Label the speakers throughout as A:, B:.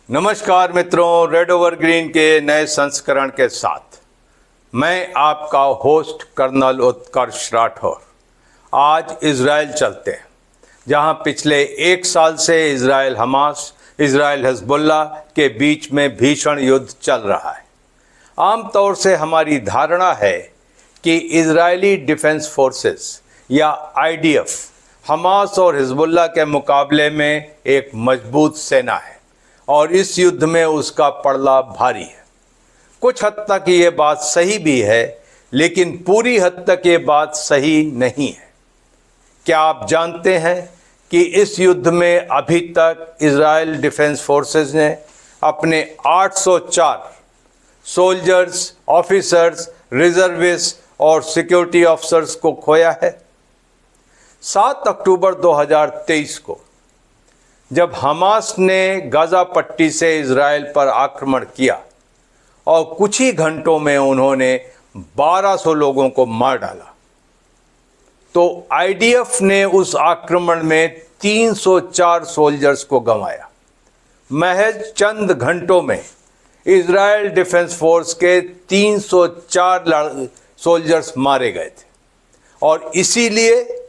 A: नमस्कार मित्रों, red over green के नए संस्करण के साथ मैं आपका होस्ट कर्नल उत्कर्ष राठौर आज इजराइल चलते हैं, जहां पिछले एक साल से इजराइल हमास, इजराइल हिजबुल्लाह के बीच में भीषण युद्ध चल रहा है। आमतौर से हमारी धारणा है कि इजरायली डिफेंस फोर्सेस या आईडीएफ हमास और हिजबुल्लाह के मुकाबले में एक मजबूत सेना है और इस युद्ध में उसका पड़ला भारी है। कुछ हद तक ये बात सही भी है, लेकिन पूरी हद तक ये बात सही नहीं है। क्या आप जानते हैं कि इस युद्ध में अभी तक इजराइल डिफेंस फोर्सेस ने अपने 804 सोल्जर्स, ऑफिसर्स, रिजर्विस्ट और सिक्योरिटी ऑफिसर्स को खोया है। 7 अक्टूबर 2023 को जब हमास ने गाजा पट्टी से इजराइल पर आक्रमण किया और कुछ ही घंटों में उन्होंने 1200 लोगों को मार डाला, तो आईडीएफ ने उस आक्रमण में 304 सोल्जर्स को गंवाया। महज चंद घंटों में इजराइल डिफेंस फोर्स के 304 सोल्जर्स मारे गए थे और इसीलिए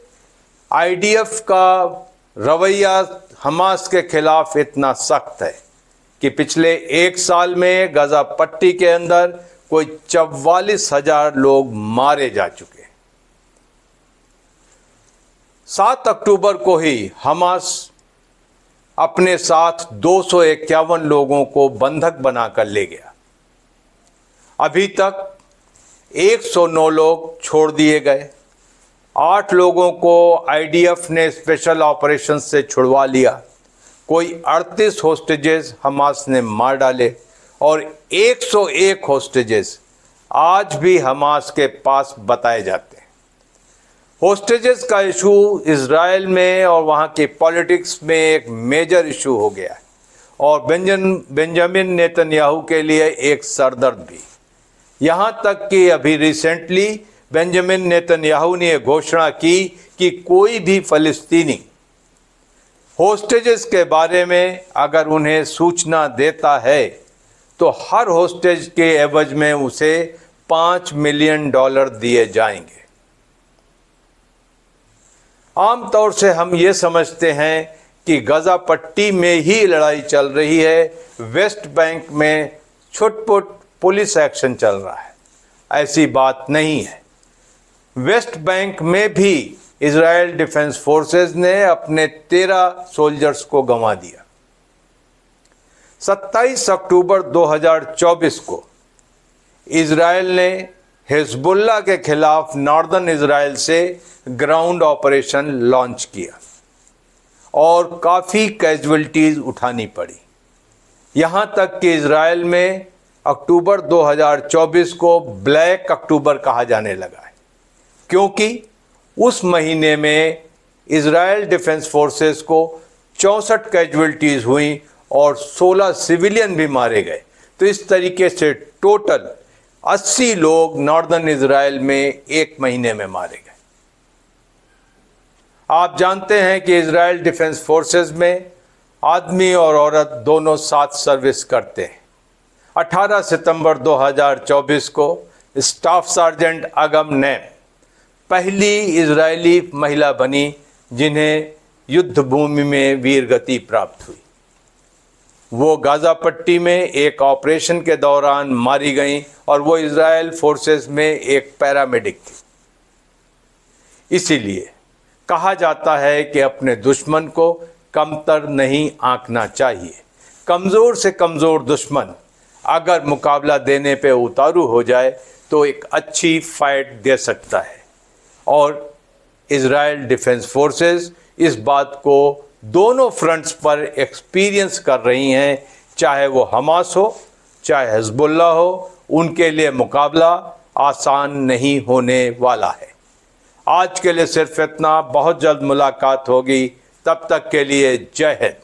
A: आईडीएफ का रवैया हमास के खिलाफ इतना सख्त है कि पिछले एक साल में गाजा पट्टी के अंदर कोई 44,000 लोग मारे जा चुके हैं। 7 अक्टूबर को ही हमास अपने साथ 251 लोगों को बंधक बनाकर ले गया। अभी तक 109 लोग छोड़ दिए गए। 8 लोगों को आईडीएफ ने स्पेशल ऑपरेशन से छुड़वा लिया। कोई 38 होस्टेजेस हमास ने मार डाले और 101 होस्टेजेस आज भी हमास के पास बताए जाते हैं। होस्टेजेस का इशू इजराइल में और वहाँ की पॉलिटिक्स में एक मेजर इशू हो गया है और बेंजामिन नेतन्याहू के लिए एक सरदर्द भी। यहाँ तक कि अभी रिसेंटली बेंजामिन नेतन्याहू ने घोषणा की कि कोई भी फ़लस्तीनी होस्टेजेस के बारे में अगर उन्हें सूचना देता है तो हर होस्टेज के एवज में उसे $5 मिलियन दिए जाएंगे। आमतौर से हम ये समझते हैं कि गाजा पट्टी में ही लड़ाई चल रही है, वेस्ट बैंक में छुटपुट पुलिस एक्शन चल रहा है। ऐसी बात नहीं है। वेस्ट बैंक में भी इजराइल डिफेंस फोर्सेस ने अपने 13 सोल्जर्स को गंवा दिया। 27 अक्टूबर 2024 को इजराइल ने हिजबुल्लाह के खिलाफ नॉर्दर्न इजराइल से ग्राउंड ऑपरेशन लॉन्च किया और काफ़ी कैजुअल्टीज उठानी पड़ी। यहाँ तक कि इजराइल में अक्टूबर 2024 को ब्लैक अक्टूबर कहा जाने लगा है, क्योंकि उस महीने में इजराइल डिफेंस फोर्सेस को 64 कैजुअल्टीज हुई और 16 सिविलियन भी मारे गए। तो इस तरीके से टोटल 80 लोग नॉर्दर्न इजराइल में एक महीने में मारे गए। आप जानते हैं कि इजराइल डिफेंस फोर्सेस में आदमी और औरत दोनों साथ सर्विस करते हैं। 18 सितंबर 2024 को स्टाफ सार्जेंट अगम नैम पहली इजरायली महिला बनी जिन्हें युद्ध भूमि में वीरगति प्राप्त हुई। वो गाजा पट्टी में एक ऑपरेशन के दौरान मारी गईं और वो इजराइल फोर्सेस में एक पैरामेडिक थी। इसीलिए कहा जाता है कि अपने दुश्मन को कमतर नहीं आंकना चाहिए। कमज़ोर से कमज़ोर दुश्मन अगर मुकाबला देने पे उतारू हो जाए तो एक अच्छी फाइट दे सकता है और इजराइल डिफेंस फोर्सेस इस बात को दोनों फ्रंट्स पर एक्सपीरियंस कर रही हैं। चाहे वो हमास हो, चाहे हिजबुल्लाह हो, उनके लिए मुकाबला आसान नहीं होने वाला है। आज के लिए सिर्फ इतना। बहुत जल्द मुलाकात होगी। तब तक के लिए जय हिंद।